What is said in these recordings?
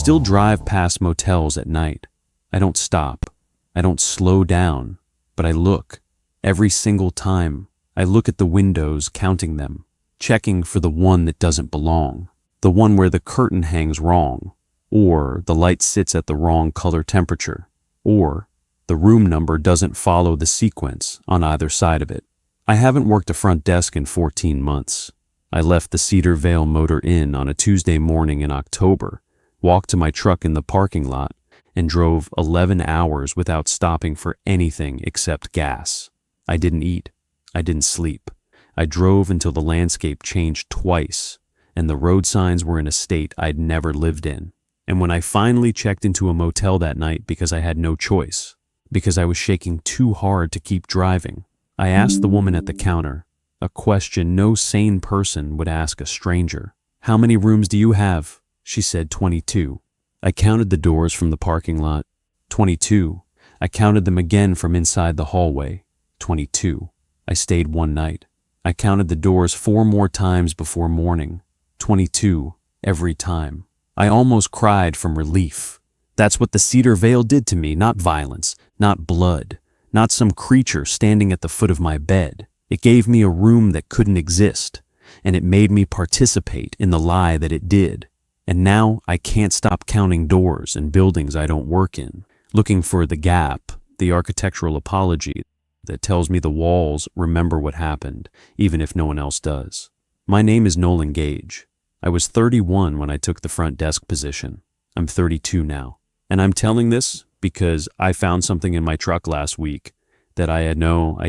still drive past motels at night. I don't stop. I don't slow down, but I look. Every single time, I look at the windows, counting them, checking for the one that doesn't belong, the one where the curtain hangs wrong, or the light sits at the wrong color temperature, or the room number doesn't follow the sequence on either side of it. I haven't worked a front desk in 14 months. I left the Cedar Vale Motor Inn on a Tuesday morning in October, walked to my truck in the parking lot, and drove 11 hours without stopping for anything except gas. I didn't eat. I didn't sleep. I drove until the landscape changed twice, and the road signs were in a state I'd never lived in. And when I finally checked into a motel that night because I had no choice, because I was shaking too hard to keep driving, I asked the woman at the counter, a question no sane person would ask a stranger. "How many rooms do you have?" She said 22. I counted the doors from the parking lot. 22. I counted them again from inside the hallway. 22. I stayed one night. I counted the doors 4 more times before morning. 22. Every time. I almost cried from relief. That's what the Cedar Vale did to me, not violence, not blood, not some creature standing at the foot of my bed. It gave me a room that couldn't exist, and it made me participate in the lie that it did. And now I can't stop counting doors and buildings I don't work in, looking for the gap, the architectural apology that tells me the walls remember what happened, even if no one else does. My name is Nolan Gage. I was 31 when I took the front desk position. I'm 32 now. And I'm telling this because I found something in my truck last week that I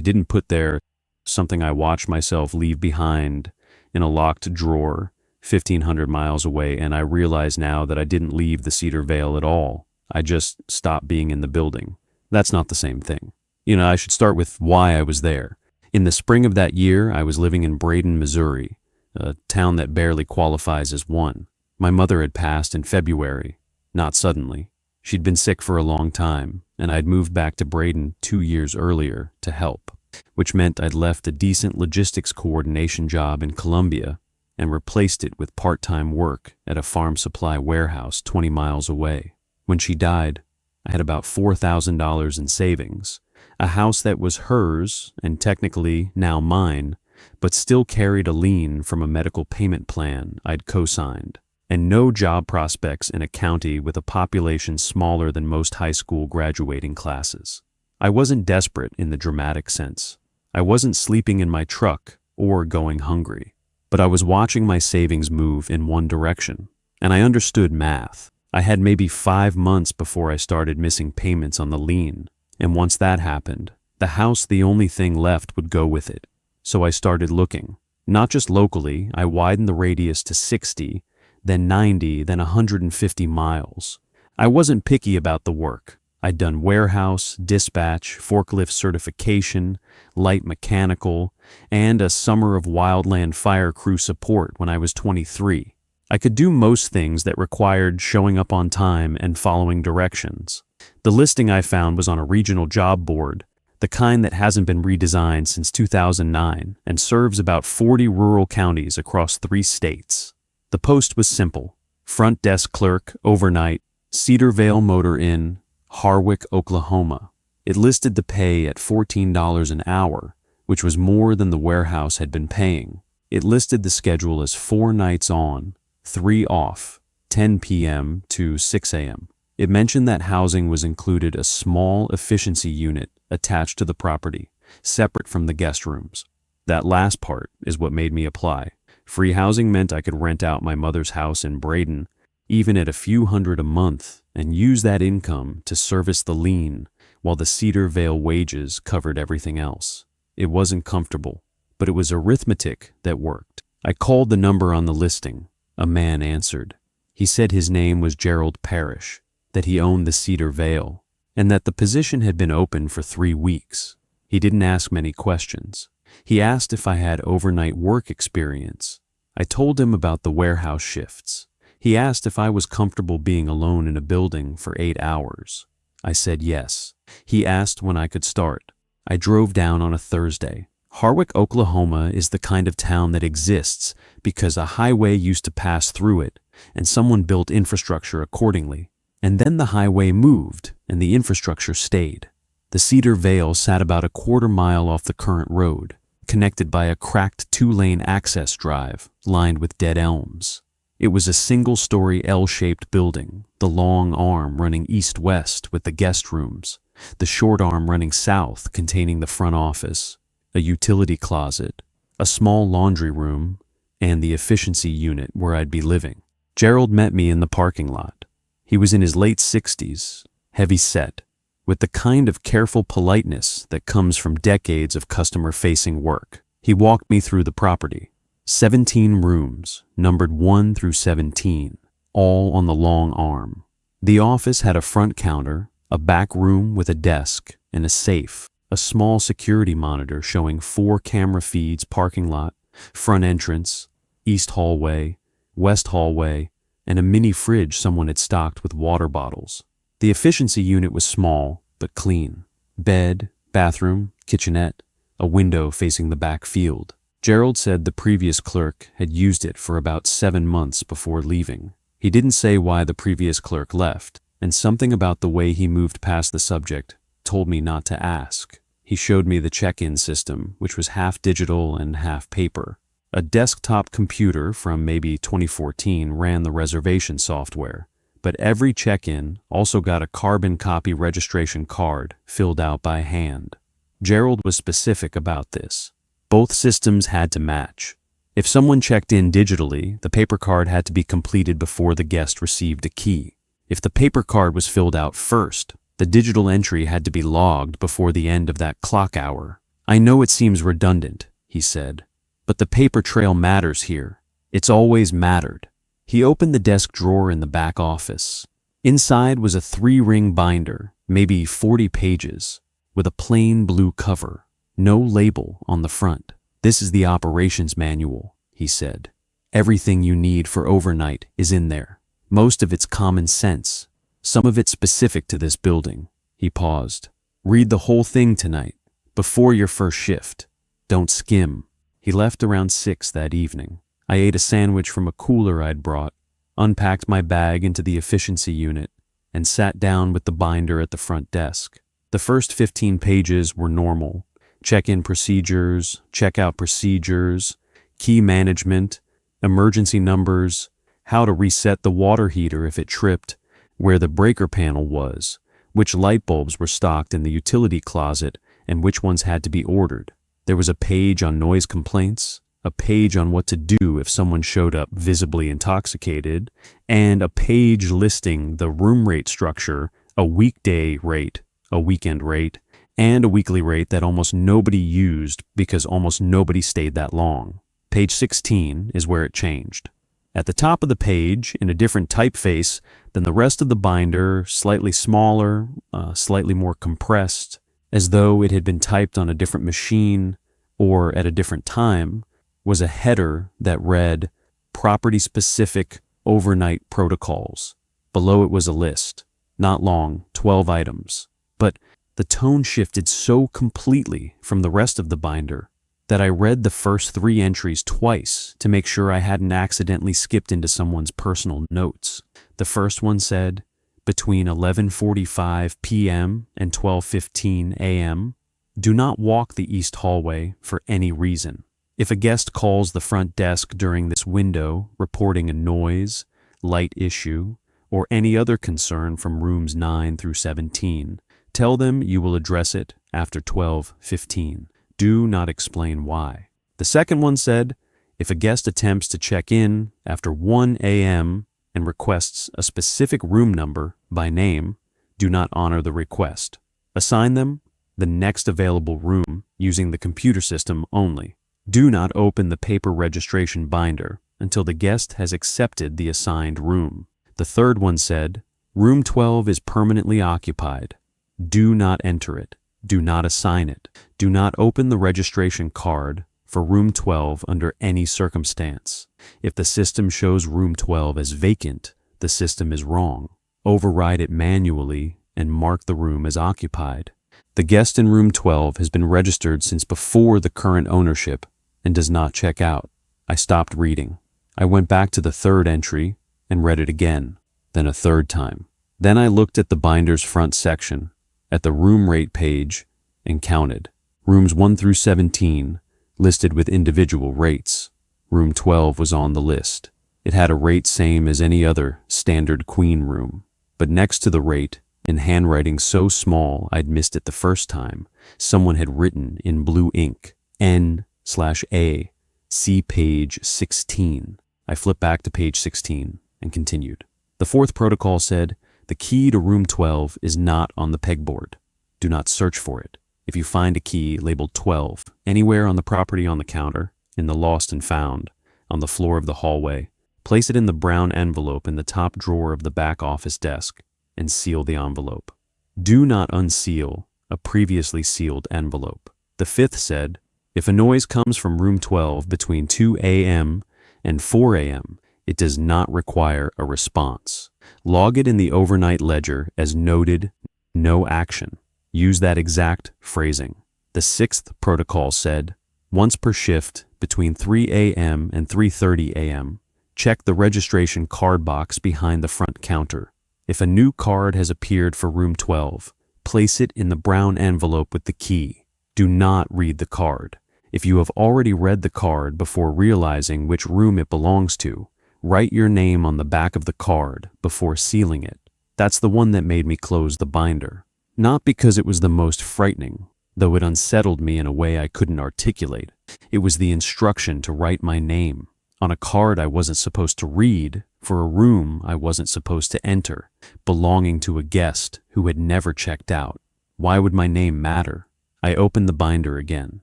didn't put there, something I watched myself leave behind in a locked drawer 1,500 miles away, and I realize now that I didn't leave the Cedar Vale at all. I just stopped being in the building. That's not the same thing. I should start with why I was there. In the spring of that year, I was living in Braden, Missouri, a town that barely qualifies as one. My mother had passed in February, not suddenly. She'd been sick for a long time, and I'd moved back to Braden 2 years earlier to help, which meant I'd left a decent logistics coordination job in Columbia and replaced it with part-time work at a farm supply warehouse 20 miles away. When she died, I had about $4,000 in savings, a house that was hers and technically now mine, but still carried a lien from a medical payment plan I'd co-signed, and no job prospects in a county with a population smaller than most high school graduating classes. I wasn't desperate in the dramatic sense. I wasn't sleeping in my truck or going hungry. But I was watching my savings move in one direction, and I understood math. I had maybe 5 months before I started missing payments on the lien, and once that happened, the house, the only thing left, would go with it. So I started looking. Not just locally, I widened the radius to 60, then 90, then 150 miles. I wasn't picky about the work. I'd done warehouse, dispatch, forklift certification, light mechanical, and a summer of wildland fire crew support when I was 23. I could do most things that required showing up on time and following directions. The listing I found was on a regional job board, the kind that hasn't been redesigned since 2009 and serves about 40 rural counties across 3 states. The post was simple: front desk clerk, overnight, Cedar Vale Motor Inn, Harwick, Oklahoma. It listed the pay at $14 an hour, which was more than the warehouse had been paying. It listed the schedule as 4 nights on, 3 off, 10 p.m. to 6 a.m. It mentioned that housing was included, a small efficiency unit attached to the property, separate from the guest rooms. That last part is what made me apply. Free housing meant I could rent out my mother's house in Braden, even at a few hundred a month, and use that income to service the lien while the Cedar Vale wages covered everything else. It wasn't comfortable, but it was arithmetic that worked. I called the number on the listing. A man answered. He said his name was Gerald Parrish, that he owned the Cedar Vale, and that the position had been open for 3 weeks. He didn't ask many questions. He asked if I had overnight work experience. I told him about the warehouse shifts. He asked if I was comfortable being alone in a building for 8 hours. I said yes. He asked when I could start. I drove down on a Thursday. Harwick, Oklahoma is the kind of town that exists because a highway used to pass through it and someone built infrastructure accordingly. And then the highway moved, and the infrastructure stayed. The Cedar Vale sat about a quarter-mile off the current road, connected by a cracked two-lane access drive lined with dead elms. It was a single-story L-shaped building, the long arm running east-west with the guest rooms, the short arm running south containing the front office, a utility closet, a small laundry room, and the efficiency unit where I'd be living. Gerald met me in the parking lot. He was in his late 60s, heavy-set, with the kind of careful politeness that comes from decades of customer-facing work. He walked me through the property. 17 rooms, numbered 1 through 17, all on the long arm. The office had a front counter, a back room with a desk, and a safe, a small security monitor showing 4 camera feeds: parking lot, front entrance, east hallway, west hallway, and a mini fridge someone had stocked with water bottles. The efficiency unit was small, but clean. Bed, bathroom, kitchenette, a window facing the back field. Gerald said the previous clerk had used it for about 7 months before leaving. He didn't say why the previous clerk left, and something about the way he moved past the subject told me not to ask. He showed me the check-in system, which was half digital and half paper. A desktop computer from maybe 2014 ran the reservation software, but every check-in also got a carbon copy registration card filled out by hand. Gerald was specific about this. Both systems had to match. If someone checked in digitally, the paper card had to be completed before the guest received a key. If the paper card was filled out first, the digital entry had to be logged before the end of that clock hour. I know it seems redundant, he said, but the paper trail matters here. It's always mattered. He opened the desk drawer in the back office. Inside was a 3-ring binder, maybe 40 pages, with a plain blue cover. No label on the front. This is the operations manual, he said. Everything you need for overnight is in there. Most of it's common sense. Some of it specific to this building. He paused. Read the whole thing tonight, before your first shift. Don't skim. He left around 6 that evening. I ate a sandwich from a cooler I'd brought, unpacked my bag into the efficiency unit, and sat down with the binder at the front desk. The first 15 pages were normal. Check-in procedures, check-out procedures, key management, emergency numbers, how to reset the water heater if it tripped, where the breaker panel was, which light bulbs were stocked in the utility closet, and which ones had to be ordered. There was a page on noise complaints, a page on what to do if someone showed up visibly intoxicated, and a page listing the room rate structure, a weekday rate, a weekend rate, and a weekly rate that almost nobody used because almost nobody stayed that long. Page 16 is where it changed. At the top of the page, in a different typeface than the rest of the binder, slightly smaller, slightly more compressed, as though it had been typed on a different machine or at a different time, was a header that read, Property-Specific Overnight Protocols. Below it was a list, not long, 12 items. But the tone shifted so completely from the rest of the binder that I read the first 3 entries twice to make sure I hadn't accidentally skipped into someone's personal notes. The first one said, between 11:45 p.m. and 12:15 a.m., do not walk the east hallway for any reason. If a guest calls the front desk during this window reporting a noise, light issue, or any other concern from rooms 9 through 17, tell them you will address it after 12:15. Do not explain why. The second one said, if a guest attempts to check in after 1 a.m. and requests a specific room number by name, do not honor the request. Assign them the next available room using the computer system only. Do not open the paper registration binder until the guest has accepted the assigned room. The third one said, room 12 is permanently occupied. Do not enter it. Do not assign it. Do not open the registration card for room 12 under any circumstance. If the system shows room 12 as vacant, the system is wrong. Override it manually and mark the room as occupied. The guest in room 12 has been registered since before the current ownership and does not check out. I stopped reading. I went back to the third entry, and read it again, then a third time. Then I looked at the binder's front section, at the room rate page, and counted. Rooms 1 through 17, listed with individual rates. Room 12 was on the list. It had a rate same as any other standard queen room. But next to the rate, in handwriting so small I'd missed it the first time, someone had written in blue ink, N/A, see page 16. I flipped back to page 16 and continued. The fourth protocol said, the key to room 12 is not on the pegboard. Do not search for it. If you find a key labeled 12 anywhere on the property on the counter, in the lost and found, on the floor of the hallway, place it in the brown envelope in the top drawer of the back office desk and seal the envelope. Do not unseal a previously sealed envelope. The fifth said, if a noise comes from room 12 between 2 a.m. and 4 a.m., it does not require a response. Log it in the overnight ledger as noted, no action. Use that exact phrasing. The sixth protocol said, once per shift between 3 a.m. and 3:30 a.m., check the registration card box behind the front counter. If a new card has appeared for room 12, place it in the brown envelope with the key. Do not read the card. If you have already read the card before realizing which room it belongs to, write your name on the back of the card before sealing it. That's the one that made me close the binder. Not because it was the most frightening, though it unsettled me in a way I couldn't articulate. It was the instruction to write my name on a card I wasn't supposed to read for a room I wasn't supposed to enter, belonging to a guest who had never checked out. Why would my name matter? I opened the binder again.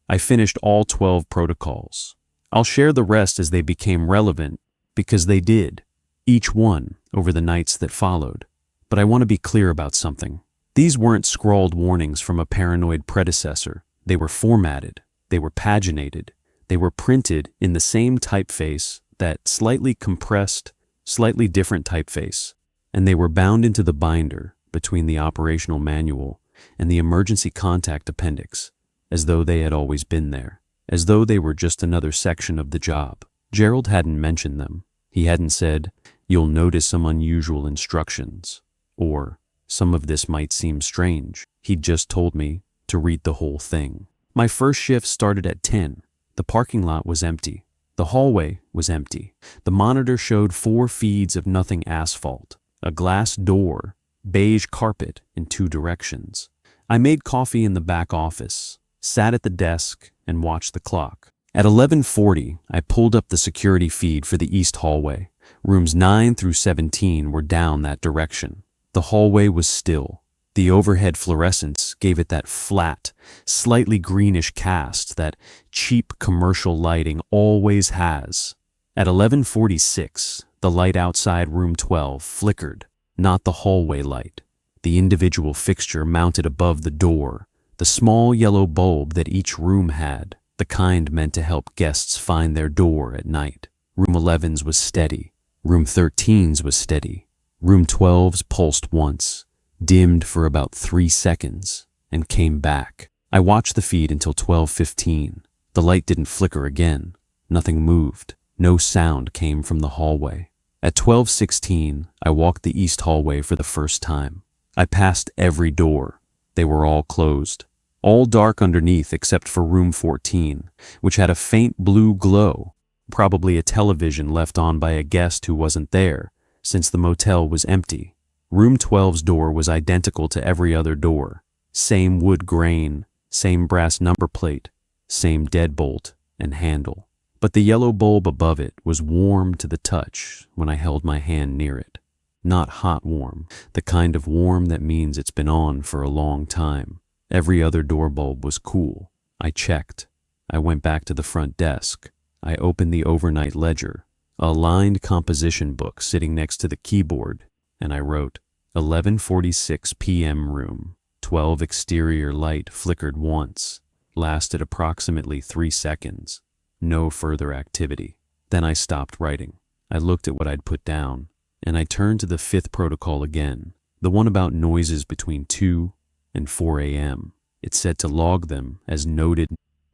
I finished all 12 protocols. I'll share the rest as they became relevant, because they did, each one over the nights that followed. But I want to be clear about something. These weren't scrawled warnings from a paranoid predecessor. They were formatted. They were paginated. They were printed in the same typeface, that slightly compressed, slightly different typeface, and they were bound into the binder between the operational manual and the emergency contact appendix, as though they had always been there, as though they were just another section of the job. Gerald hadn't mentioned them. He hadn't said, you'll notice some unusual instructions, or some of this might seem strange. He'd just told me to read the whole thing. My first shift started at 10. The parking lot was empty. The hallway was empty. The monitor showed 4 feeds of nothing asphalt, a glass door, beige carpet in 2 directions. I made coffee in the back office, sat at the desk, and watched the clock. At 11:40, I pulled up the security feed for the east hallway. Rooms 9 through 17 were down that direction. The hallway was still. The overhead fluorescence gave it that flat, slightly greenish cast that cheap commercial lighting always has. At 11:46, the light outside room 12 flickered, not the hallway light. The individual fixture mounted above the door, the small yellow bulb that each room had, the kind meant to help guests find their door at night. Room 11's was steady. Room 13's was steady. Room 12's pulsed once, dimmed for about 3 seconds, and came back. I watched the feed until 12:15. The light didn't flicker again. Nothing moved. No sound came from the hallway. At 12:16, I walked the east hallway for the first time. I passed every door. They were all closed. All dark underneath except for room 14, which had a faint blue glow, probably a television left on by a guest who wasn't there, since the motel was empty. Room 12's door was identical to every other door. Same wood grain, same brass number plate, same deadbolt and handle. But the yellow bulb above it was warm to the touch when I held my hand near it. Not hot warm, the kind of warm that means it's been on for a long time. Every other door bulb was cool. I checked. I went back to the front desk. I opened the overnight ledger, a lined composition book sitting next to the keyboard, and I wrote, 11:46 p.m. room. 12 exterior light flickered once, lasted approximately 3 seconds. No further activity. Then I stopped writing. I looked at what I'd put down, and I turned to the 5th protocol again, the one about noises between 2 and 4 a.m. It said to log them as noted,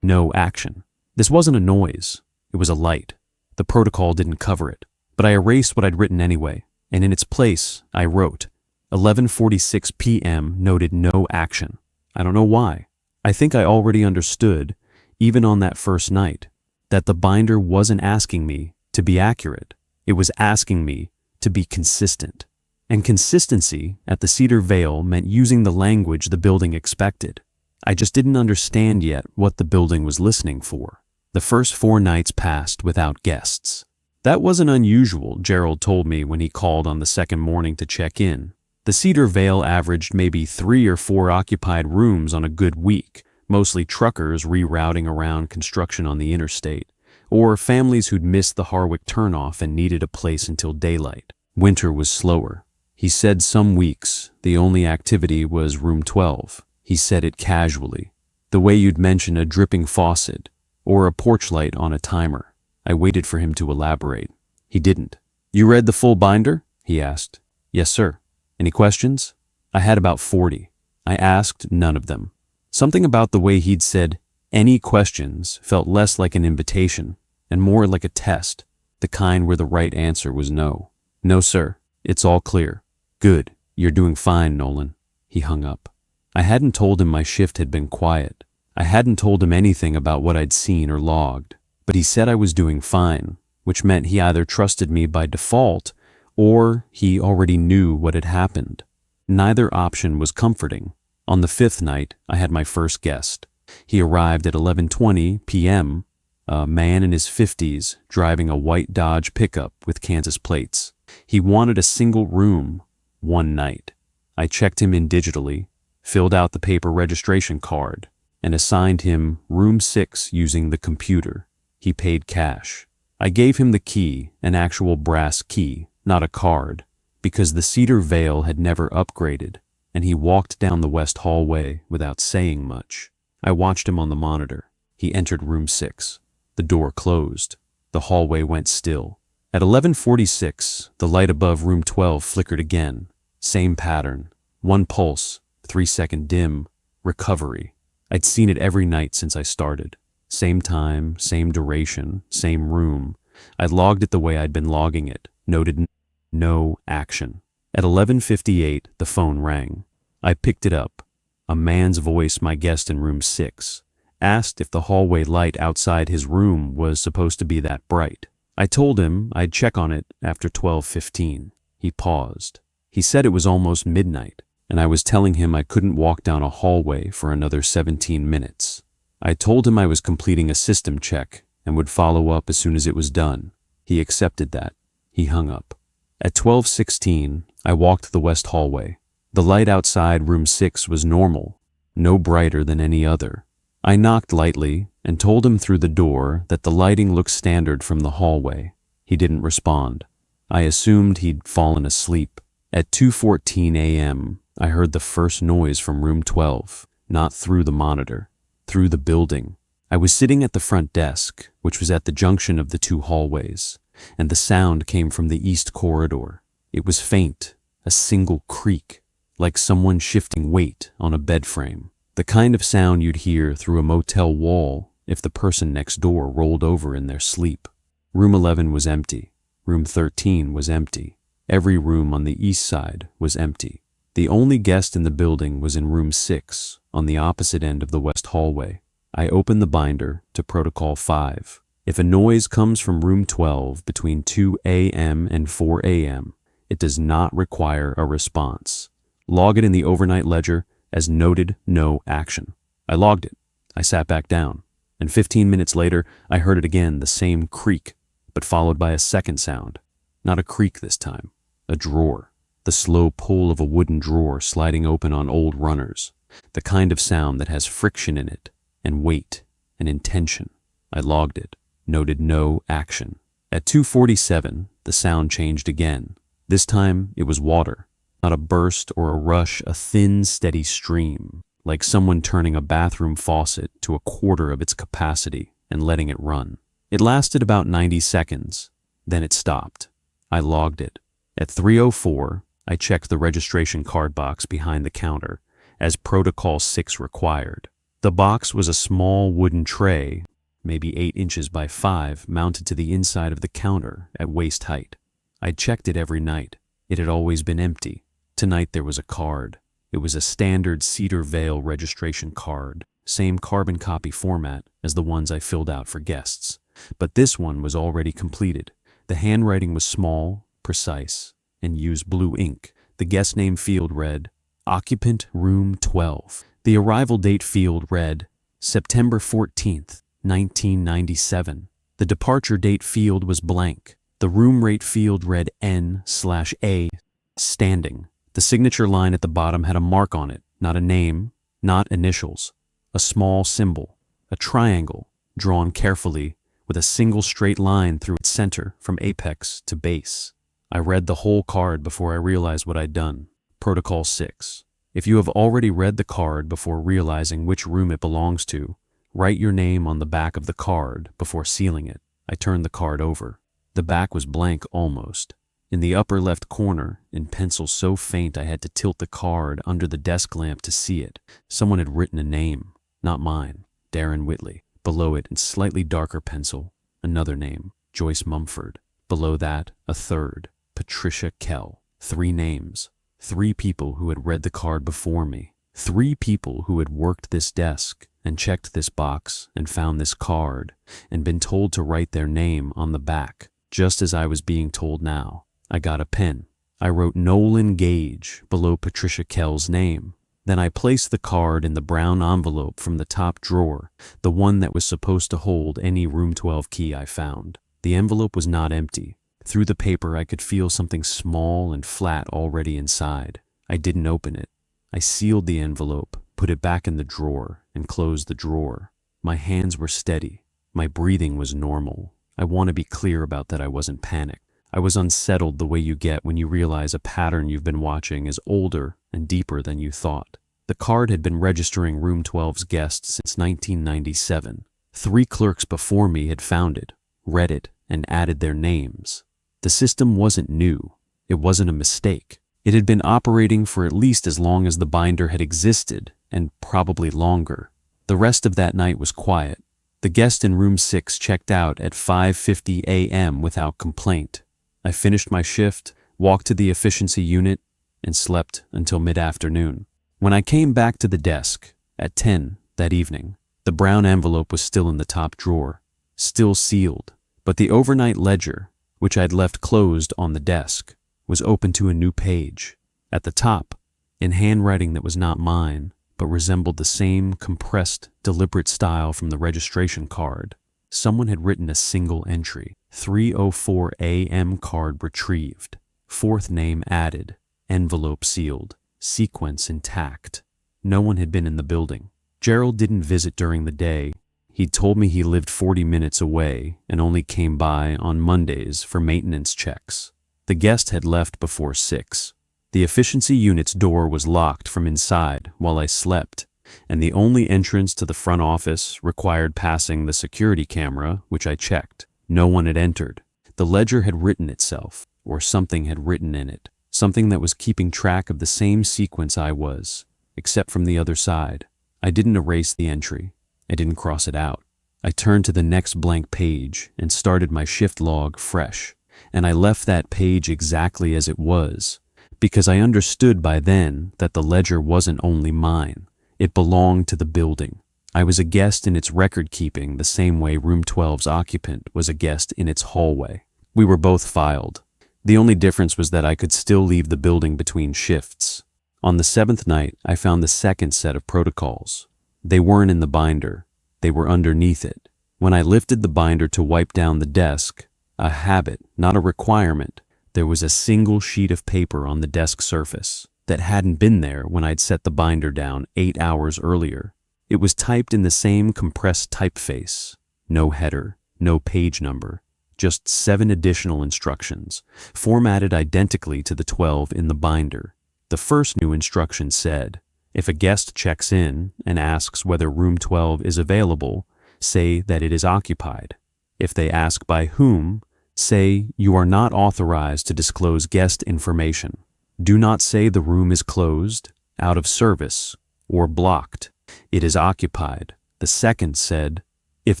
no action. This wasn't a noise. It was a light. The protocol didn't cover it. But I erased what I'd written anyway, and in its place, I wrote, 11:46 p.m. noted no action. I don't know why. I think I already understood, even on that first night, that the binder wasn't asking me to be accurate. It was asking me to be consistent. And consistency at the Cedar Vale meant using the language the building expected. I just didn't understand yet what the building was listening for. The first 4 nights passed without guests. That wasn't unusual, Gerald told me when he called on the second morning to check in. The Cedar Vale averaged maybe 3 or 4 occupied rooms on a good week, mostly truckers rerouting around construction on the interstate, or families who'd missed the Harwick turnoff and needed a place until daylight. Winter was slower. He said some weeks the only activity was room 12. He said it casually, the way you'd mention a dripping faucet or a porch light on a timer. I waited for him to elaborate. He didn't. "You read the full binder?" he asked. "Yes, sir." "Any questions?" I had about 40. I asked none of them. Something about the way he'd said, "any questions," felt less like an invitation and more like a test, the kind where the right answer was no. "No, sir. It's all clear." "Good. You're doing fine, Nolan." He hung up. I hadn't told him my shift had been quiet. I hadn't told him anything about what I'd seen or logged, but he said I was doing fine, which meant he either trusted me by default or he already knew what had happened. Neither option was comforting. On the 5th night, I had my first guest. He arrived at 11:20 p.m., a man in his 50s driving a white Dodge pickup with Kansas plates. He wanted a single room, one night. I checked him in digitally, filled out the paper registration card, and assigned him room 6 using the computer. He paid cash. I gave him the key, an actual brass key, not a card, because the Cedar Vale had never upgraded, and he walked down the west hallway without saying much. I watched him on the monitor. He entered room 6. The door closed. The hallway went still. At 11:46, the light above room 12 flickered again. Same pattern. 1 pulse, 3-second dim, recovery. I'd seen it every night since I started. Same time, same duration, same room. I logged it the way I'd been logging it, noted no action. At 11:58, the phone rang. I picked it up. A man's voice, my guest in room 6, asked if the hallway light outside his room was supposed to be that bright. I told him I'd check on it after 12:15. He paused. He said it was almost midnight, and I was telling him I couldn't walk down a hallway for another 17 minutes. I told him I was completing a system check and would follow up as soon as it was done. He accepted that. He hung up. At 12:16, I walked the west hallway. The light outside room 6 was normal, no brighter than any other. I knocked lightly and told him through the door that the lighting looked standard from the hallway. He didn't respond. I assumed he'd fallen asleep. At 2:14 a.m., I heard the first noise from room 12, not through the monitor, through the building. I was sitting at the front desk, which was at the junction of the 2 hallways, and the sound came from the east corridor. It was faint, a single creak, like someone shifting weight on a bed frame. The kind of sound you'd hear through a motel wall if the person next door rolled over in their sleep. Room 11 was empty. Room 13 was empty. Every room on the east side was empty. The only guest in the building was in room 6, on the opposite end of the west hallway. I opened the binder to Protocol 5. If a noise comes from room 12 between 2 a.m. and 4 a.m., it does not require a response. Log it in the overnight ledger as noted no action. I logged it. I sat back down, and 15 minutes later, I heard it again, the same creak, but followed by a second sound. Not a creak this time, a drawer. The slow pull of a wooden drawer sliding open on old runners. The kind of sound that has friction in it, and weight, and intention. I logged it. Noted no action. At 2:47, the sound changed again. This time, it was water. Not a burst or a rush, a thin, steady stream, like someone turning a bathroom faucet to a quarter of its capacity and letting it run. It lasted about 90 seconds. Then it stopped. I logged it. At 3:04, I checked the registration card box behind the counter, as Protocol 6 required. The box was a small wooden tray, maybe 8 inches by 5, mounted to the inside of the counter at waist height. I'd checked it every night. It had always been empty. Tonight there was a card. It was a standard Cedar Vale registration card, same carbon copy format as the ones I filled out for guests. But this one was already completed. The handwriting was small, precise, and used blue ink. The guest name field read, Occupant Room 12. The arrival date field read, September 14th, 1997. The departure date field was blank. The room rate field read N/A, standing. The signature line at the bottom had a mark on it, not a name, not initials. A small symbol, a triangle, drawn carefully with a single straight line through its center from apex to base. I read the whole card before I realized what I'd done. Protocol 6. If you have already read the card before realizing which room it belongs to, write your name on the back of the card before sealing it. I turned the card over. The back was blank almost. In the upper left corner, in pencil so faint I had to tilt the card under the desk lamp to see it, someone had written a name, not mine, Darren Whitley. Below it, in slightly darker pencil, another name, Joyce Mumford. Below that, a third, Patricia Kell. 3 names. 3 people who had read the card before me. 3 people who had worked this desk and checked this box and found this card and been told to write their name on the back, just as I was being told now. I got a pen. I wrote Nolan Gage below Patricia Kell's name. Then I placed the card in the brown envelope from the top drawer, the one that was supposed to hold any room 12 key I found. The envelope was not empty. Through the paper I could feel something small and flat already inside. I didn't open it. I sealed the envelope, put it back in the drawer, and closed the drawer. My hands were steady. My breathing was normal. I want to be clear about that. I wasn't panicked. I was unsettled the way you get when you realize a pattern you've been watching is older and deeper than you thought. The card had been registering Room 12's guests since 1997. 3 clerks before me had found it, read it, and added their names. The system wasn't new. It wasn't a mistake. It had been operating for at least as long as the binder had existed, and probably longer. The rest of that night was quiet. The guest in Room 6 checked out at 5:50 a.m. without complaint. I finished my shift, walked to the efficiency unit, and slept until mid-afternoon. When I came back to the desk, at 10 that evening, the brown envelope was still in the top drawer, still sealed, but the overnight ledger, which I'd left closed on the desk, was open to a new page. At the top, in handwriting that was not mine, but resembled the same compressed, deliberate style from the registration card, someone had written a single entry. 3:04 a.m. card retrieved. 4th name added. Envelope sealed. Sequence intact. No one had been in the building. Gerald didn't visit during the day. He'd told me he lived 40 minutes away and only came by on Mondays for maintenance checks. The guest had left before 6. The efficiency unit's door was locked from inside while I slept, and the only entrance to the front office required passing the security camera, which I checked. No one had entered. The ledger had written itself, or something had written in it, something that was keeping track of the same sequence I was, except from the other side. I didn't erase the entry. I didn't cross it out. I turned to the next blank page and started my shift log fresh, and I left that page exactly as it was, because I understood by then that the ledger wasn't only mine. It belonged to the building. I was a guest in its record-keeping the same way Room 12's occupant was a guest in its hallway. We were both filed. The only difference was that I could still leave the building between shifts. On the 7th night, I found the second set of protocols. They weren't in the binder. They were underneath it. When I lifted the binder to wipe down the desk, a habit, not a requirement, there was a single sheet of paper on the desk surface that hadn't been there when I'd set the binder down 8 hours earlier. It was typed in the same compressed typeface. No header, no page number, just 7 additional instructions, formatted identically to the 12 in the binder. The first new instruction said, if a guest checks in and asks whether room 12 is available, say that it is occupied. If they ask by whom, say you are not authorized to disclose guest information. Do not say the room is closed, out of service, or blocked. It is occupied. The second said, if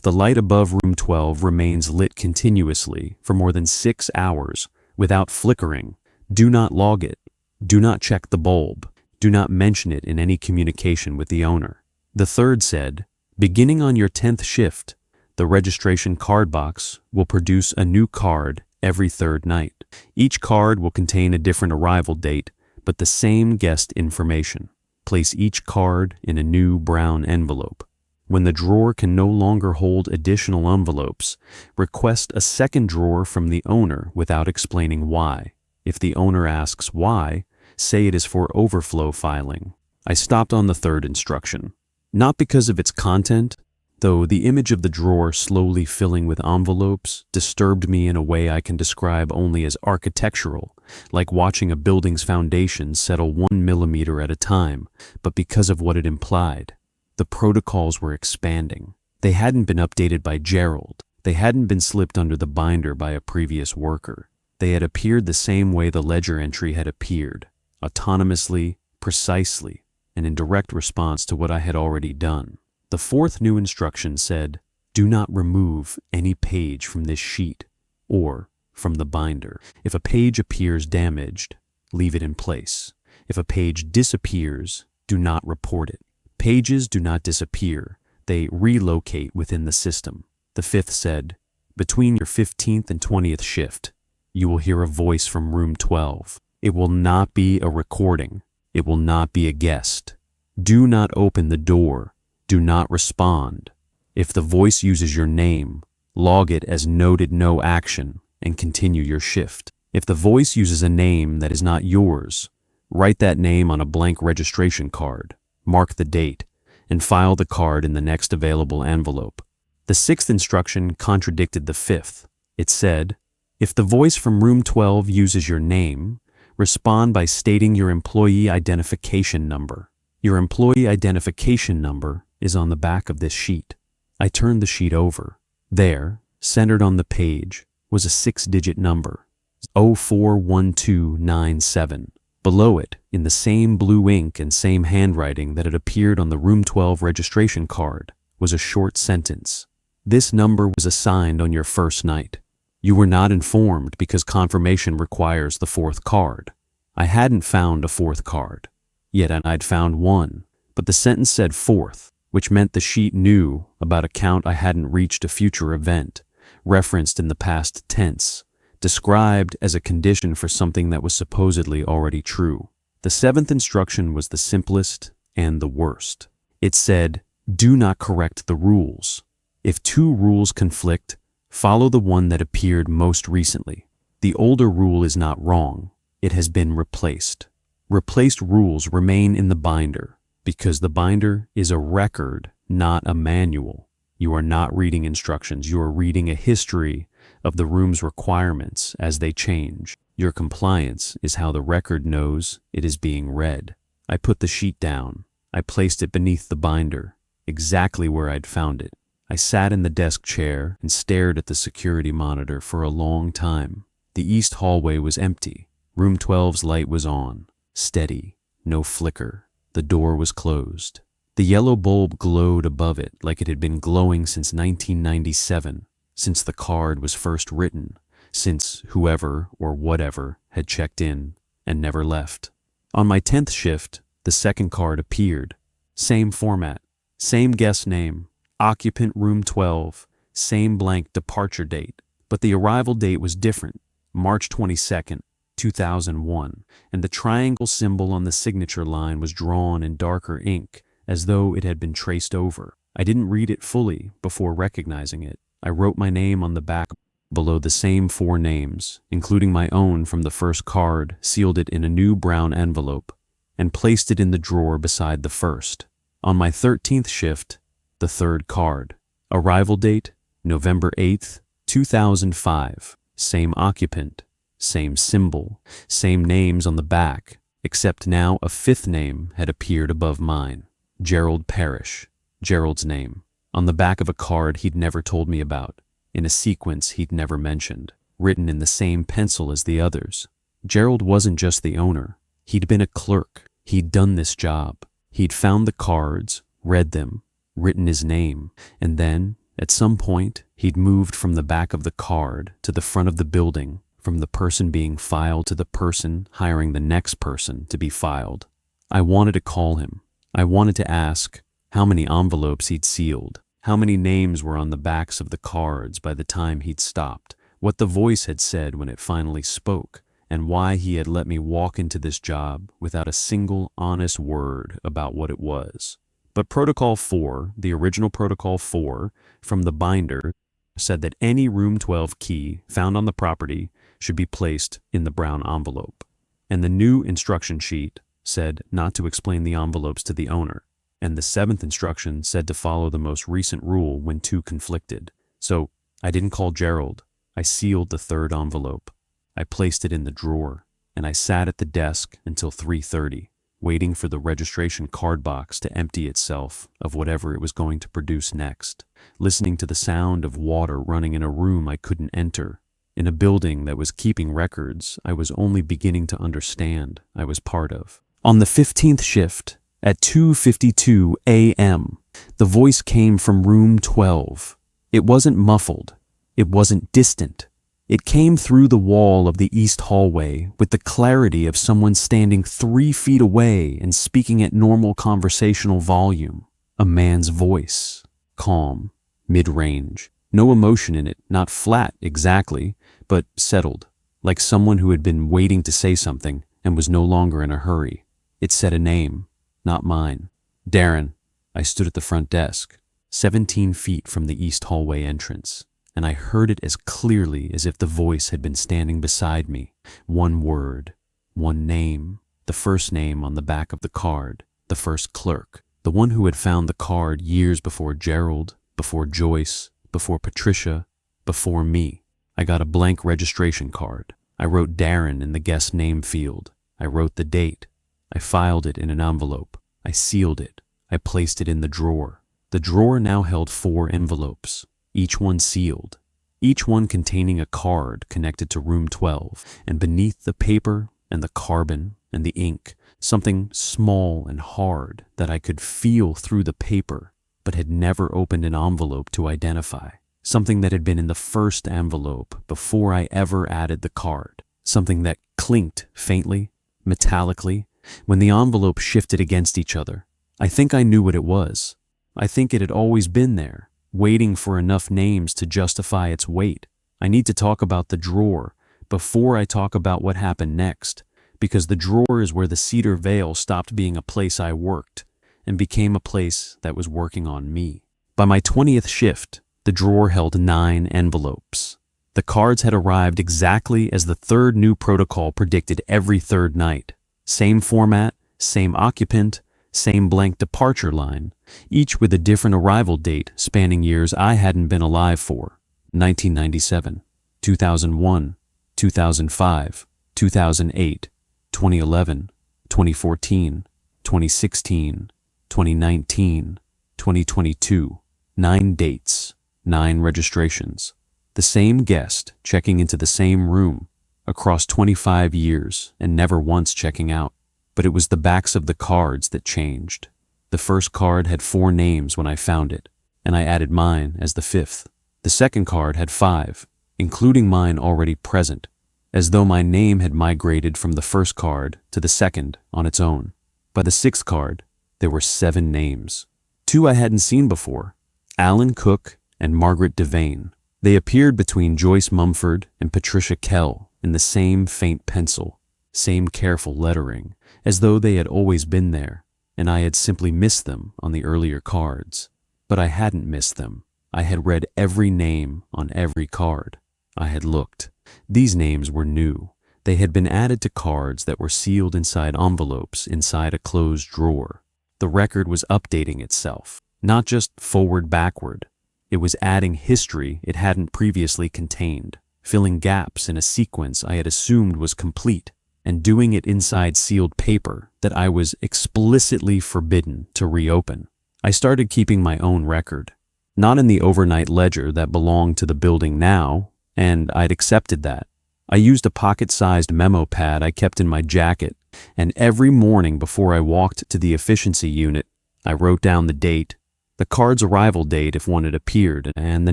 the light above room 12 remains lit continuously for more than 6 hours without flickering. Do not log it. Do not check the bulb. Do not mention it in any communication with the owner. The third said, beginning on your 10th shift, the registration card box will produce a new card every third night. Each card will contain a different arrival date, but the same guest information. Place each card in a new brown envelope. When the drawer can no longer hold additional envelopes, request a second drawer from the owner without explaining why. If the owner asks why, say it is for overflow filing. I stopped on the third instruction. Not because of its content, though the image of the drawer slowly filling with envelopes disturbed me in a way I can describe only as architectural, like watching a building's foundation settle 1 millimeter at a time, but because of what it implied. The protocols were expanding. They hadn't been updated by Gerald. They hadn't been slipped under the binder by a previous worker. They had appeared the same way the ledger entry had appeared, autonomously, precisely, and in direct response to what I had already done. The fourth new instruction said, do not remove any page from this sheet or from the binder. If a page appears damaged, leave it in place. If a page disappears, do not report it. Pages do not disappear. They relocate within the system. The fifth said, between your 15th and 20th shift, you will hear a voice from room 12. It will not be a recording. It will not be a guest. Do not open the door. Do not respond. If the voice uses your name, log it as noted no action and continue your shift. If the voice uses a name that is not yours, write that name on a blank registration card, mark the date, and file the card in the next available envelope. The sixth instruction contradicted the fifth. It said, if the voice from room 12 uses your name, respond by stating your employee identification number. Your employee identification number is on the back of this sheet. I turned the sheet over. There, centered on the page, was a 6-digit number, 041297. Below it, in the same blue ink and same handwriting that had appeared on the room 12 registration card, was a short sentence. This number was assigned on your first night. You were not informed because confirmation requires the fourth card. I hadn't found a fourth card, yet I'd found one, but the sentence said fourth, which meant the sheet knew about a count I hadn't reached a future event, referenced in the past tense, described as a condition for something that was supposedly already true. The seventh instruction was the simplest and the worst. It said, do not correct the rules. If two rules conflict, follow the one that appeared most recently. The older rule is not wrong. It has been replaced. Replaced rules remain in the binder because the binder is a record, not a manual. You are not reading instructions. You are reading a history of the room's requirements as they change. Your compliance is how the record knows it is being read. I put the sheet down. I placed it beneath the binder, exactly where I'd found it. I sat in the desk chair and stared at the security monitor for a long time. The east hallway was empty. Room 12's light was on, steady, no flicker. The door was closed. The yellow bulb glowed above it like it had been glowing since 1997, since the card was first written, since whoever or whatever had checked in and never left. On my 10th shift, the second card appeared. Same format, same guest name, occupant room 12, same blank departure date, but the arrival date was different, March 22nd, 2001, and the triangle symbol on the signature line was drawn in darker ink, as though it had been traced over. I didn't read it fully before recognizing it. I wrote my name on the back below the same 4 names, including my own from the first card, sealed it in a new brown envelope, and placed it in the drawer beside the first. On my 13th shift, the third card. Arrival date, November 8th, 2005. Same occupant, same symbol, same names on the back, except now a 5th name had appeared above mine. Gerald Parrish, Gerald's name, on the back of a card he'd never told me about, in a sequence he'd never mentioned, written in the same pencil as the others. Gerald wasn't just the owner. He'd been a clerk. He'd done this job. He'd found the cards, read them, written his name, and then, at some point, he'd moved from the back of the card to the front of the building from the person being filed to the person hiring the next person to be filed. I wanted to call him. I wanted to ask how many envelopes he'd sealed, how many names were on the backs of the cards by the time he'd stopped, what the voice had said when it finally spoke, and why he had let me walk into this job without a single honest word about what it was. But Protocol 4, the original Protocol 4, from the binder, said that any Room 12 key found on the property should be placed in the brown envelope. And the new instruction sheet said not to explain the envelopes to the owner. And the 7th instruction said to follow the most recent rule when two conflicted. So I didn't call Gerald. I sealed the 3rd envelope. I placed it in the drawer, and I sat at the desk until 3:30, waiting for the registration card box to empty itself of whatever it was going to produce next, listening to the sound of water running in a room I couldn't enter, in a building that was keeping records I was only beginning to understand I was part of. On the 15th shift, at 2:52 a.m., the voice came from room 12. It wasn't muffled. It wasn't distant. It came through the wall of the east hallway with the clarity of someone standing 3 feet away and speaking at normal conversational volume. A man's voice. Calm. Mid-range. No emotion in it, not flat exactly, but settled, like someone who had been waiting to say something and was no longer in a hurry. It said a name, not mine. Darren. I stood at the front desk, 17 feet from the east hallway entrance, and I heard it as clearly as if the voice had been standing beside me. One word, one name, the first name on the back of the card, the first clerk, the one who had found the card years before Gerald, before Joyce, before Patricia, before me. I got a blank registration card. I wrote Darren in the guest name field. I wrote the date. I filed it in an envelope. I sealed it. I placed it in the drawer. The drawer now held 4 envelopes, each one sealed, each one containing a card connected to room 12, and beneath the paper and the carbon and the ink, something small and hard that I could feel through the paper, but had never opened an envelope to identify. Something that had been in the first envelope before I ever added the card. Something that clinked faintly, metallically, when the envelopes shifted against each other. I think I knew what it was. I think it had always been there, waiting for enough names to justify its weight. I need to talk about the drawer before I talk about what happened next, because the drawer is where the cedar veil stopped being a place I worked and became a place that was working on me. By my 20th shift, the drawer held 9 envelopes. The cards had arrived exactly as the 3rd new protocol predicted every 3rd night. Same format, same occupant, same blank departure line, each with a different arrival date spanning years I hadn't been alive for. 1997, 2001, 2005, 2008, 2011, 2014, 2016, 2019, 2022. 9 dates, 9 registrations. The same guest checking into the same room across 25 years and never once checking out. But it was the backs of the cards that changed. The first card had 4 names when I found it, and I added mine as the 5th. The second card had 5, including mine already present, as though my name had migrated from the first card to the second on its own. By the 6th card, there were 7 names. 2 I hadn't seen before, Alan Cook and Margaret Devane. They appeared between Joyce Mumford and Patricia Kell in the same faint pencil, same careful lettering, as though they had always been there, and I had simply missed them on the earlier cards. But I hadn't missed them. I had read every name on every card. I had looked. These names were new. They had been added to cards that were sealed inside envelopes inside a closed drawer. The record was updating itself, not just forward-backward. It was adding history it hadn't previously contained, filling gaps in a sequence I had assumed was complete, and doing it inside sealed paper that I was explicitly forbidden to reopen. I started keeping my own record, not in the overnight ledger that belonged to the building now, and I'd accepted that. I used a pocket-sized memo pad I kept in my jacket, and every morning before I walked to the efficiency unit, I wrote down the date, the card's arrival date if one had appeared, and the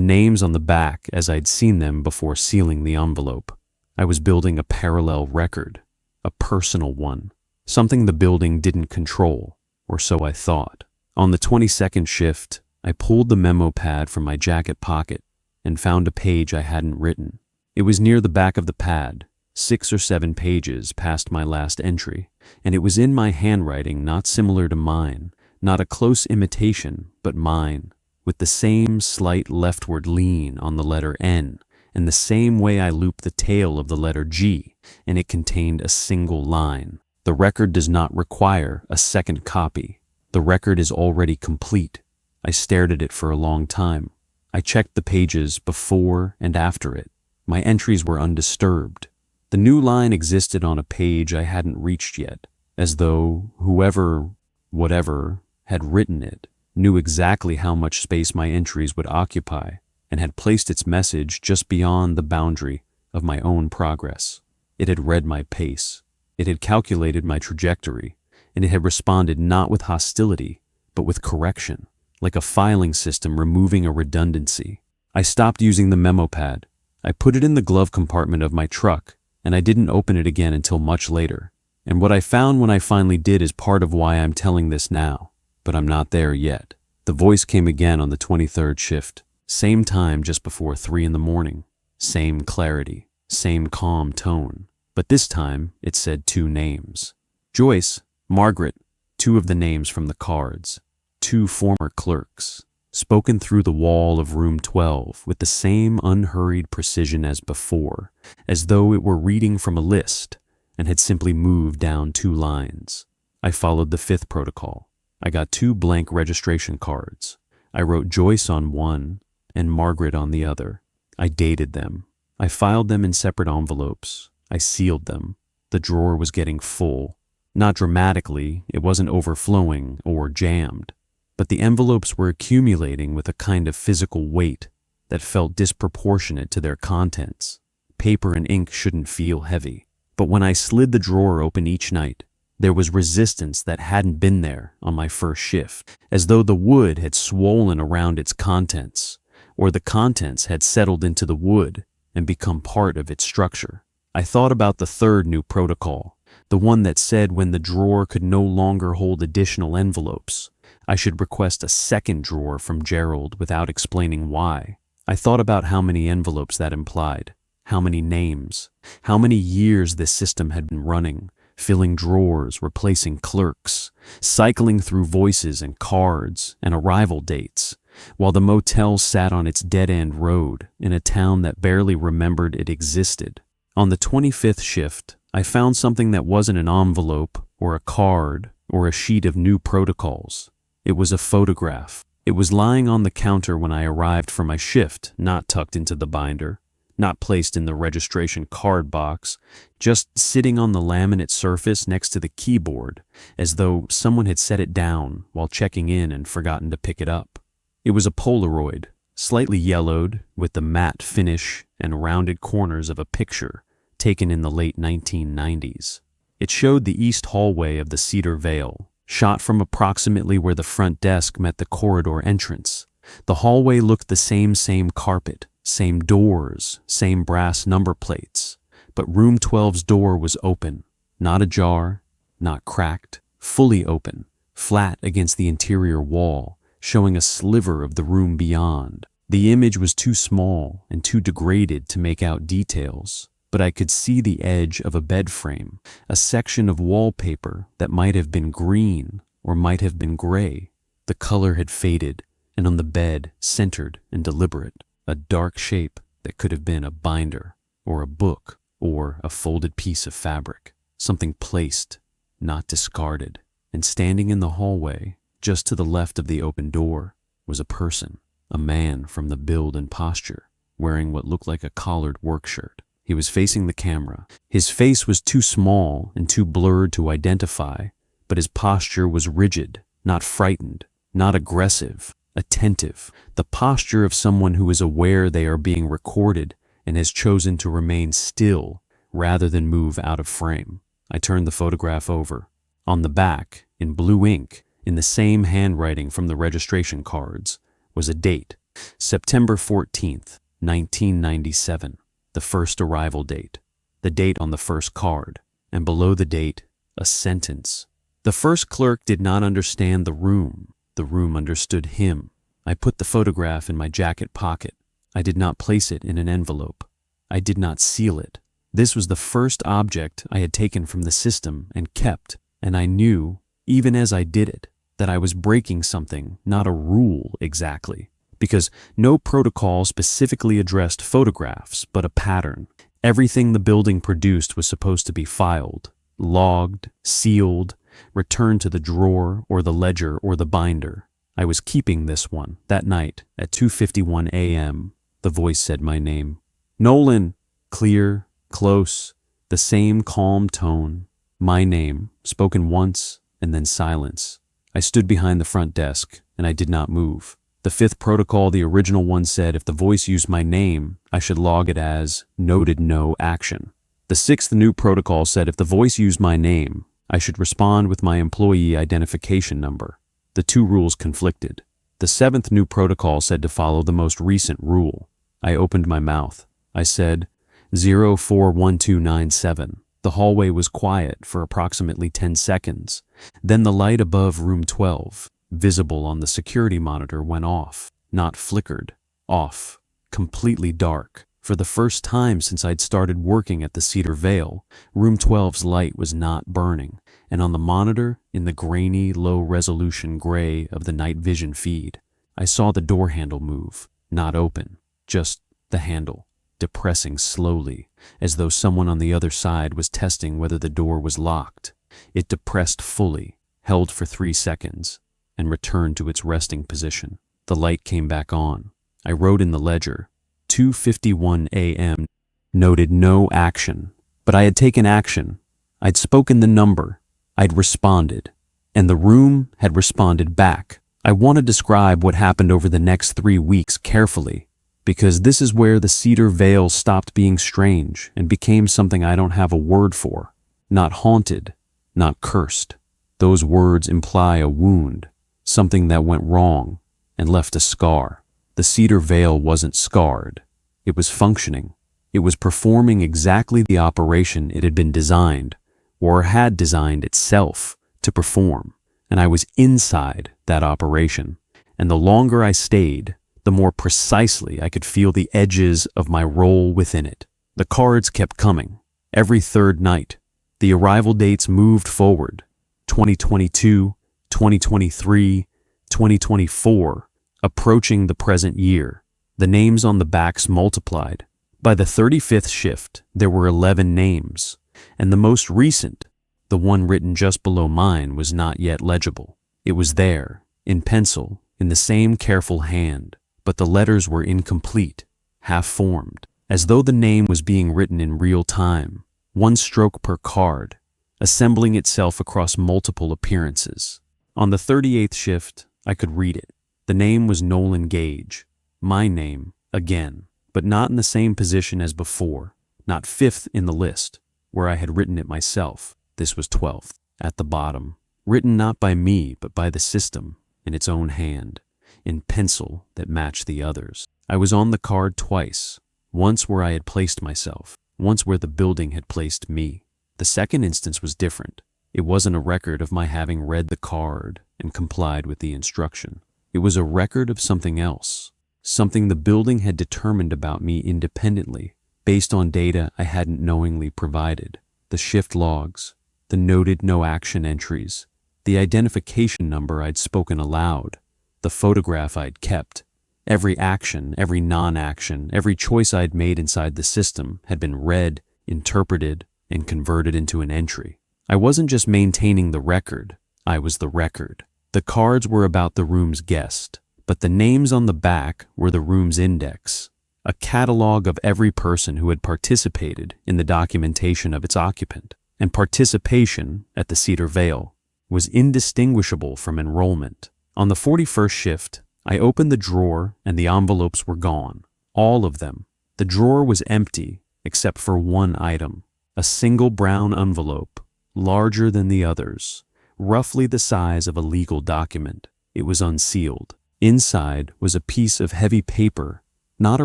names on the back as I'd seen them before sealing the envelope. I was building a parallel record, a personal one, something the building didn't control, or so I thought. On the 22nd shift, I pulled the memo pad from my jacket pocket and found a page I hadn't written. It was near the back of the pad, 6 or 7 pages past my last entry, and it was in my handwriting not similar to mine, not a close imitation, but mine, with the same slight leftward lean on the letter N, and the same way I looped the tail of the letter G, and it contained a single line. The record does not require a second copy. The record is already complete. I stared at it for a long time. I checked the pages before and after it. My entries were undisturbed. The new line existed on a page I hadn't reached yet, as though whoever, whatever, had written it knew exactly how much space my entries would occupy and had placed its message just beyond the boundary of my own progress. It had read my pace. It had calculated my trajectory, and it had responded not with hostility, but with correction, like a filing system removing a redundancy. I stopped using the memo pad. I put it in the glove compartment of my truck, and I didn't open it again until much later. And what I found when I finally did is part of why I'm telling this now. But I'm not there yet. The voice came again on the 23rd shift. Same time just before 3 in the morning. Same clarity, same calm tone. But this time it said 2 names. Joyce, Margaret, 2 of the names from the cards. 2 former clerks. Spoken through the wall of room 12 with the same unhurried precision as before, as though it were reading from a list and had simply moved down 2 lines. I followed the 5th protocol. I got 2 blank registration cards. I wrote Joyce on one and Margaret on the other. I dated them. I filed them in separate envelopes. I sealed them. The drawer was getting full. Not dramatically, it wasn't overflowing or jammed, but the envelopes were accumulating with a kind of physical weight that felt disproportionate to their contents. Paper and ink shouldn't feel heavy, but when I slid the drawer open each night, there was resistance that hadn't been there on my first shift, as though the wood had swollen around its contents, or the contents had settled into the wood and become part of its structure. I thought about the 3rd new protocol, the one that said when the drawer could no longer hold additional envelopes, I should request a 2nd drawer from Gerald without explaining why. I thought about how many envelopes that implied, how many names, how many years this system had been running, filling drawers, replacing clerks, cycling through voices and cards and arrival dates, while the motel sat on its dead-end road in a town that barely remembered it existed. On the 25th shift, I found something that wasn't an envelope or a card or a sheet of new protocols. It was a photograph. It was lying on the counter when I arrived for my shift, not tucked into the binder, not placed in the registration card box, just sitting on the laminate surface next to the keyboard, as though someone had set it down while checking in and forgotten to pick it up. It was a Polaroid, slightly yellowed, with the matte finish and rounded corners of a picture taken in the late 1990s. It showed the east hallway of the Cedar Vale, shot from approximately where the front desk met the corridor entrance. The hallway looked the same carpet, same doors, same brass number plates, but room 12's door was open, not ajar, not cracked, fully open, flat against the interior wall, showing a sliver of the room beyond. The image was too small and too degraded to make out details, but I could see the edge of a bed frame, a section of wallpaper that might have been green or might have been gray. The color had faded, and on the bed, centered and deliberate, a dark shape that could have been a binder or a book or a folded piece of fabric, something placed, not discarded. And standing in the hallway, just to the left of the open door, was a person, a man from the build and posture, wearing what looked like a collared work shirt. He was facing the camera. His face was too small and too blurred to identify, but his posture was rigid, not frightened, not aggressive, attentive, the posture of someone who is aware they are being recorded and has chosen to remain still rather than move out of frame. I turned the photograph over. On the back, in blue ink, in the same handwriting from the registration cards, was a date, September 14th, 1997, the first arrival date. the date on the first card, and below the date, a sentence. The first clerk did not understand the room understood him. I put the photograph in my jacket pocket. I did not place it in an envelope. I did not seal it. This was the first object I had taken from the system and kept, and I knew, even as I did it, that I was breaking something, not a rule exactly, because no protocol specifically addressed photographs, but a pattern. Everything the building produced was supposed to be filed, logged, sealed, returned to the drawer or the ledger or the binder. I was keeping this one. That night, at 2:51 a.m., the voice said my name. Nolan! Clear, close, the same calm tone. My name, spoken once and then silence. I stood behind the front desk, and I did not move. The fifth protocol, the original one, said if the voice used my name, I should log it as noted no action. The sixth new protocol said if the voice used my name, I should respond with my employee identification number. The two rules conflicted. The seventh new protocol said to follow the most recent rule. I opened my mouth. I said, 041297. The hallway was quiet for approximately 10 seconds. Then the light above room 12, visible on the security monitor, went off. Not flickered. Off. Completely dark. For the first time since I'd started working at the Cedar Vale, room 12's light was not burning, and on the monitor, in the grainy, low-resolution gray of the night vision feed, I saw the door handle move, not open, just the handle, depressing slowly, as though someone on the other side was testing whether the door was locked. It depressed fully, held for 3 seconds, and returned to its resting position. The light came back on. I wrote in the ledger, 2:51 a.m., noted no action. But I had taken action. I'd spoken the number. I'd responded. And the room had responded back. I want to describe what happened over the next 3 weeks carefully, because this is where the Cedar Vale stopped being strange and became something I don't have a word for. Not haunted, not cursed. Those words imply a wound, something that went wrong and left a scar. The Cedar Vale wasn't scarred. It was functioning. It was performing exactly the operation it had been designed, or had designed itself, to perform. And I was inside that operation. And the longer I stayed, the more precisely I could feel the edges of my role within it. The cards kept coming. Every third night, the arrival dates moved forward. 2022, 2023, 2024, approaching the present year. The names on the backs multiplied. By the 35th shift, there were 11 names, and the most recent, the one written just below mine, was not yet legible. It was there, in pencil, in the same careful hand, but the letters were incomplete, half-formed, as though the name was being written in real time, one stroke per card, assembling itself across multiple appearances. On the 38th shift, I could read it. The name was Nolan Gage. My name, again, but not in the same position as before, not 5th in the list, where I had written it myself. This was 12th, at the bottom, written not by me but by the system, in its own hand, in pencil that matched the others. I was on the card twice, once where I had placed myself, once where the building had placed me. The second instance was different. It wasn't a record of my having read the card and complied with the instruction. It was a record of something else, something the building had determined about me independently, based on data I hadn't knowingly provided. The shift logs, the noted no action entries, the identification number I'd spoken aloud, the photograph I'd kept. Every action, every non-action, every choice I'd made inside the system had been read, interpreted, and converted into an entry. I wasn't just maintaining the record, I was the record. The cards were about the room's guest, but the names on the back were the room's index, a catalog of every person who had participated in the documentation of its occupant. And participation, at the Cedar Vale, was indistinguishable from enrollment. On the 41st shift, I opened the drawer and the envelopes were gone. All of them. The drawer was empty, except for one item, a single brown envelope, larger than the others, roughly the size of a legal document. It was unsealed. Inside was a piece of heavy paper, not a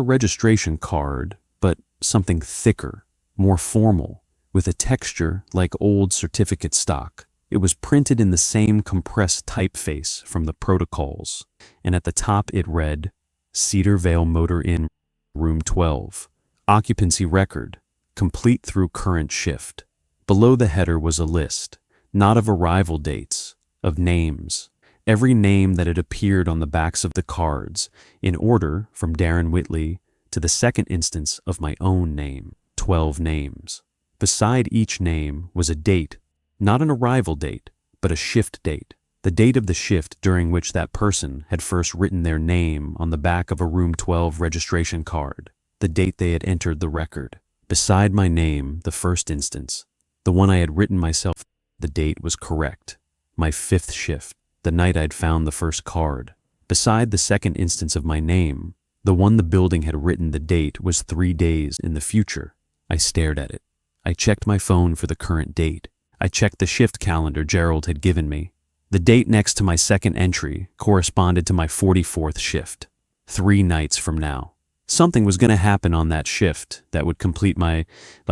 registration card, but something thicker, more formal, with a texture like old certificate stock. It was printed in the same compressed typeface from the protocols, and at the top it read, Cedar Vale Motor Inn, Room 12, occupancy record, complete through current shift. Below the header was a list, not of arrival dates, of names. Every name that had appeared on the backs of the cards, in order from Darren Whitley to the second instance of my own name, 12 names. Beside each name was a date, not an arrival date, but a shift date, the date of the shift during which that person had first written their name on the back of a Room 12 registration card, the date they had entered the record. Beside my name, the first instance, the one I had written myself, the date was correct, my 5th shift, the night I'd found the first card. Beside the second instance of my name, the one the building had written the date was 3 days in the future. I stared at it. I checked my phone for the current date. I checked the shift calendar Gerald had given me. The date next to my second entry corresponded to my 44th shift, 3 nights from now. Something was going to happen on that shift that would complete my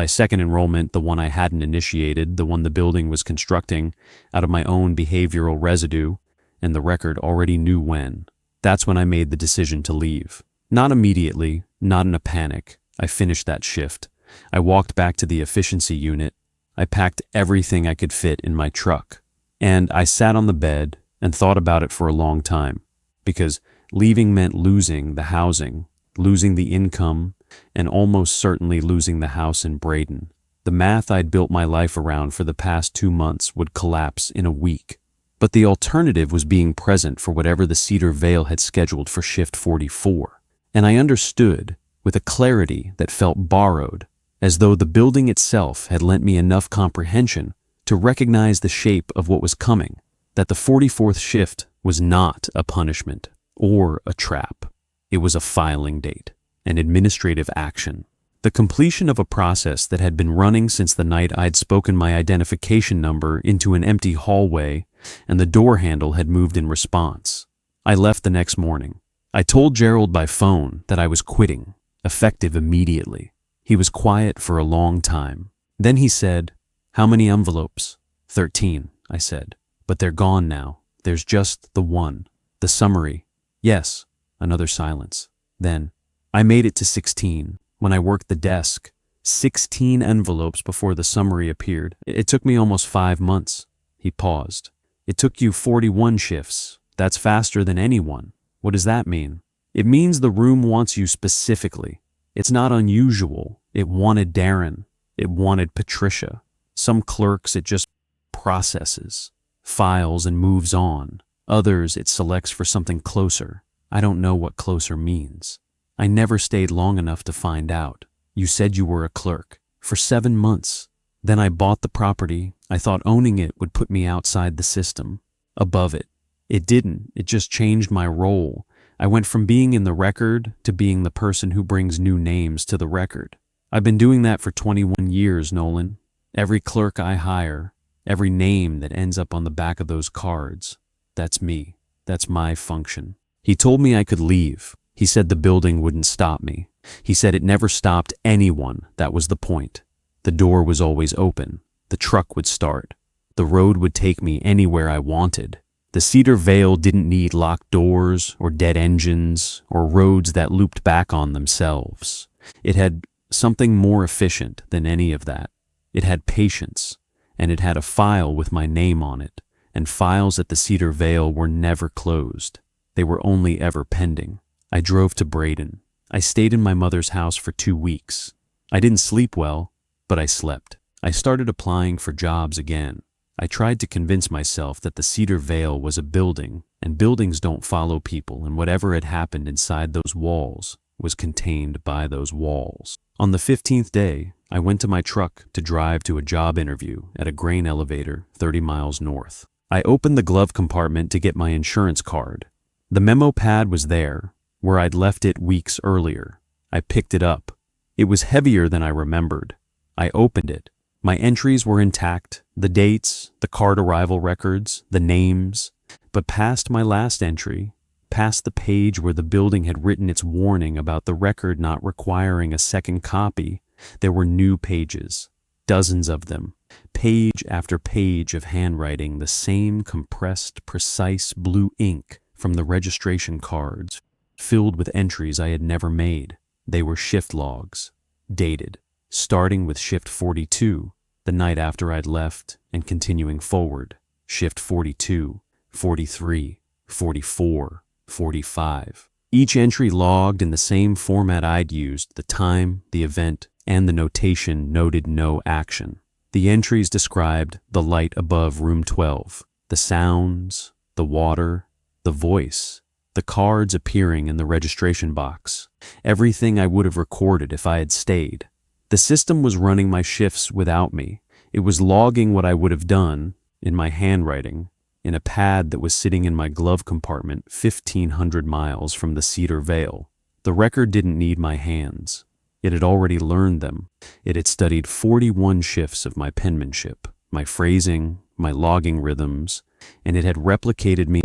second enrollment, the one I hadn't initiated, the one the building was constructing out of my own behavioral residue, and the record already knew when. That's when I made the decision to leave. Not immediately, not in a panic. I finished that shift. I walked back to the efficiency unit. I packed everything I could fit in my truck. And I sat on the bed and thought about it for a long time, because leaving meant losing the housing, losing the income, and almost certainly losing the house in Braden. The math I'd built my life around for the past 2 months would collapse in a week. But the alternative was being present for whatever the Cedar Vale had scheduled for shift 44. And I understood, with a clarity that felt borrowed, as though the building itself had lent me enough comprehension to recognize the shape of what was coming, that the 44th shift was not a punishment or a trap. It was a filing date, an administrative action, the completion of a process that had been running since the night I'd spoken my identification number into an empty hallway and the door handle had moved in response. I left the next morning. I told Gerald by phone that I was quitting, effective immediately. He was quiet for a long time. Then he said, "How many envelopes?" 13, I said. "But they're gone now. There's just the one. The summary." "Yes." Another silence. Then, "I made it to 16 when I worked the desk. 16 envelopes before the summary appeared. It took me almost 5 months." He paused. "It took you 41 shifts. That's faster than anyone. What does that mean?" "It means the room wants you specifically. It's not unusual. It wanted Darren. It wanted Patricia. Some clerks it just processes, files and moves on. Others it selects for something closer. I don't know what closer means. I never stayed long enough to find out. You said you were a clerk. For 7 months. Then I bought the property. I thought owning it would put me outside the system, above it. It didn't. It just changed my role. I went from being in the record to being the person who brings new names to the record. I've been doing that for 21 years, Nolan. Every clerk I hire, every name that ends up on the back of those cards, that's me. That's my function." He told me I could leave. He said the building wouldn't stop me. He said it never stopped anyone. That was the point. The door was always open. The truck would start. The road would take me anywhere I wanted. The Cedar Vale didn't need locked doors or dead engines or roads that looped back on themselves. It had something more efficient than any of that. It had patience, and it had a file with my name on it, and files at the Cedar Vale were never closed. They were only ever pending. I drove to Braden. I stayed in my mother's house for 2 weeks. I didn't sleep well, but I slept. I started applying for jobs again. I tried to convince myself that the Cedar Vale was a building, and buildings don't follow people, and whatever had happened inside those walls was contained by those walls. On the 15th day, I went to my truck to drive to a job interview at a grain elevator 30 miles north. I opened the glove compartment to get my insurance card. The memo pad was there, where I'd left it weeks earlier. I picked it up. It was heavier than I remembered. I opened it. My entries were intact, the dates, the card arrival records, the names. But past my last entry, past the page where the building had written its warning about the record not requiring a second copy, There were new pages, dozens of them, page after page of handwriting, the same compressed, precise blue ink from the registration cards, filled with entries I had never made. They were shift logs, dated, starting with shift 42, the night after I'd left, and continuing forward, shift 42, 43, 44, 45. Each entry logged in the same format I'd used: the time, the event, and the notation noted no action. The entries described the light above room 12, the sounds, the water, the voice, the cards appearing in the registration box, everything I would have recorded if I had stayed. The system was running my shifts without me. It was logging what I would have done, in my handwriting, in a pad that was sitting in my glove compartment 1,500 miles from the Cedar Vale. The record didn't need my hands. It had already learned them. It had studied 41 shifts of my penmanship, my phrasing, my logging rhythms, and it had replicated me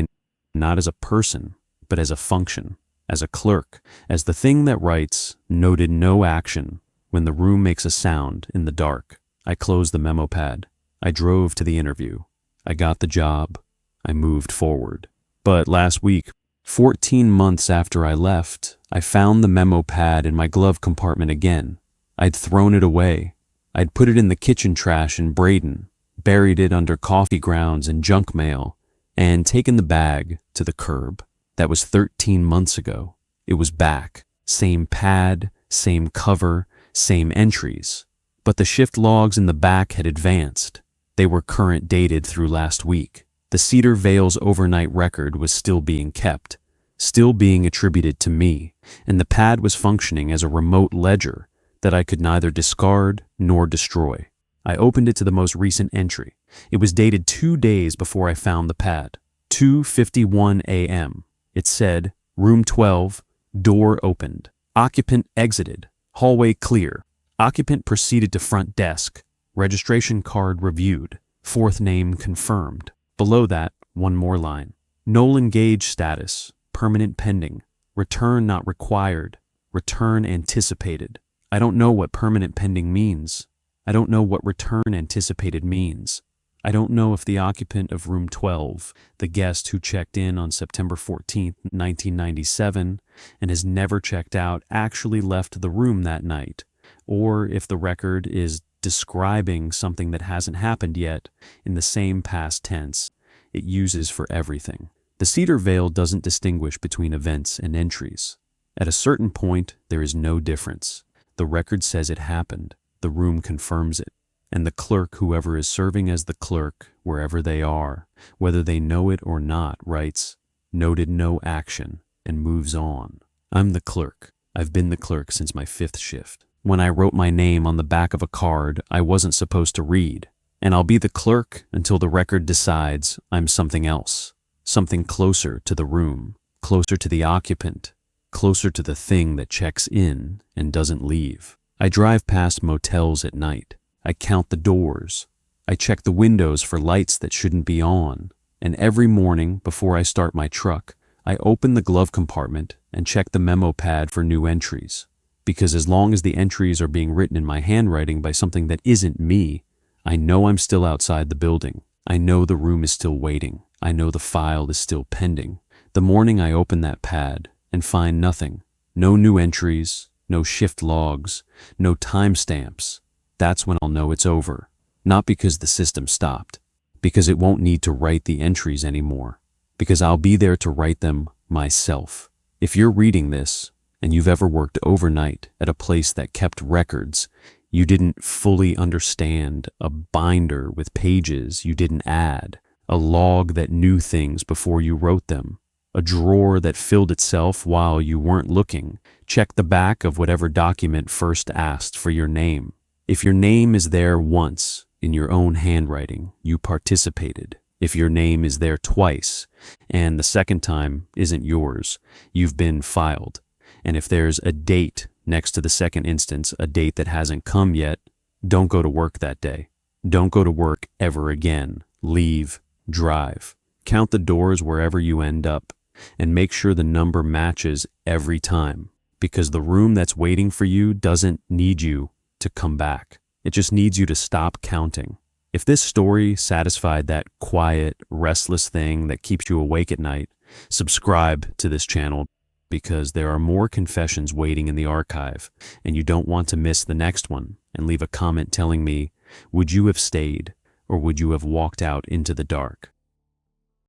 not as a person, but as a function, as a clerk, as the thing that writes noted no action when the room makes a sound in the dark. I closed the memo pad. I drove to the interview. I got the job. I moved forward. But last week, 14 months after I left, I found the memo pad in my glove compartment again. I'd thrown it away. I'd put it in the kitchen trash in Braden, buried it under coffee grounds and junk mail, and taken the bag to the curb. That was 13 months ago. It was back. Same pad, same cover, same entries. But the shift logs in the back had advanced. They were current dated through last week. The Cedar Vale's overnight record was still being kept, still being attributed to me, and the pad was functioning as a remote ledger that I could neither discard nor destroy. I opened it to the most recent entry. It was dated 2 days before I found the pad. 2:51 a.m. It said, room 12, door opened. Occupant exited. Hallway clear. Occupant proceeded to front desk. Registration card reviewed. Fourth name confirmed. Below that, one more line. Null engage status. Permanent pending. Return not required. Return anticipated. I don't know what permanent pending means. I don't know what return anticipated means. I don't know if the occupant of room 12, the guest who checked in on September 14, 1997, and has never checked out, actually left the room that night, or if the record is describing something that hasn't happened yet in the same past tense it uses for everything. The Cedar Vale doesn't distinguish between events and entries. At a certain point, there is no difference. The record says it happened. The room confirms it. And the clerk, whoever is serving as the clerk, wherever they are, whether they know it or not, writes, noted no action, and moves on. I'm the clerk. I've been the clerk since my 5th shift. When I wrote my name on the back of a card I wasn't supposed to read, and I'll be the clerk until the record decides I'm something else, something closer to the room, closer to the occupant, closer to the thing that checks in and doesn't leave. I drive past motels at night. I count the doors. I check the windows for lights that shouldn't be on. And every morning before I start my truck, I open the glove compartment and check the memo pad for new entries. Because as long as the entries are being written in my handwriting by something that isn't me, I know I'm still outside the building. I know the room is still waiting. I know the file is still pending. The morning I open that pad and find nothing, no new entries, no shift logs, no timestamps, that's when I'll know it's over. Not because the system stopped, because it won't need to write the entries anymore, because I'll be there to write them myself. If you're reading this and you've ever worked overnight at a place that kept records, you didn't fully understand a binder with pages you didn't add, a log that knew things before you wrote them, a drawer that filled itself while you weren't looking. Check the back of whatever document first asked for your name. If your name is there once, in your own handwriting, you participated. If your name is there twice, and the second time isn't yours, you've been filed. And if there's a date next to the second instance, a date that hasn't come yet, don't go to work that day. Don't go to work ever again. Leave, drive. Count the doors wherever you end up, and make sure the number matches every time, because the room that's waiting for you doesn't need you. to come back. It just needs you to stop counting. If this story satisfied that quiet, restless thing that keeps you awake at night, subscribe to this channel because there are more confessions waiting in the archive, and you don't want to miss the next one. And leave a comment telling me, would you have stayed or would you have walked out into the dark?